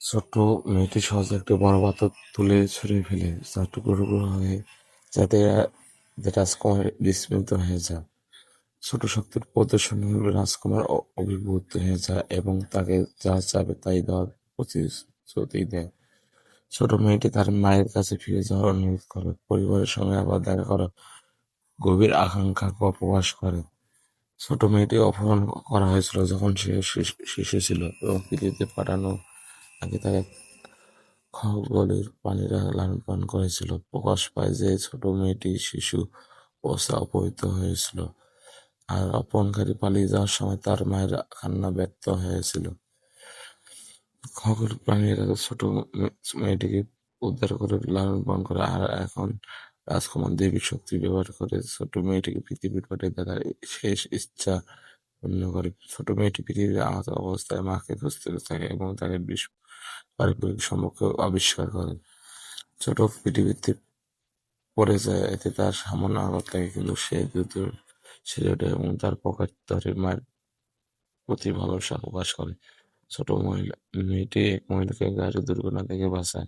ছোট্ট মেয়েটি সহজে একটি বড় পাথর তুলে ছুঁড়ে ফেলে যা টুকরো টুকরো হয়ে যাতে রাজকুমার বিস্মিত হয়ে যায়। ছোট শক্তির প্রদর্শনী হলে রাজকুমার অভিভূত হয়ে যায় এবং তাকে যা চাবে তাই দেওয়ার প্রতিশ্রুতি দেয়। ছোট মেয়েটি তার মায়ের কাছে ফিরে যাওয়ার অনুরোধ করে, পরিবারের সঙ্গে আবার দেখা করার গভীর আকাঙ্ক্ষা প্রকাশ করে। ছোট মেয়েটি অপহরণ করা হয়েছিল যখন সে শিশু ছিল এবং পৃথিবীতে পাঠানো আগে তাকে খগলের প্রাণীরা লালন পালন করেছিল। প্রকাশ পায় যে ছোট মেয়েটি শিশু অবস্থায় অপহৃত হয়েছিল, আর অপহরণকারী পালিয়ে যাওয়ার সময় তার মায়ের কান্না ব্যক্ত হয়েছিল। খগের প্রাণীরা ছোট মেয়েটিকে উদ্ধার করে লালন পালন করে, আর এখন রাজকুমার দেবী শক্তি ব্যবহার করে ছোট মেয়েটিকে পৃথিবীর পাঠিয়ে দেখার শেষ ইচ্ছা পূর্ণ করে। ছোট মেয়েটি পৃথিবীর আহত অবস্থায় মাকে খুঁজতে থাকে এবং তাকে পারিবারিক সম্পর্ক আবিষ্কার করে। ছোট পৃথিবীতে পড়ে যায়, এতে তার সামান্য আঘাত লাগে, কিন্তু সে দ্রুত সেরে ওঠে এবং তার পকেট ধরে মায়ের প্রতি ভালোবাসা প্রকাশ করে। ছোট মেয়েটি এক মহিলাকে গাড়ি দুর্ঘটনা থেকে বাঁচায়।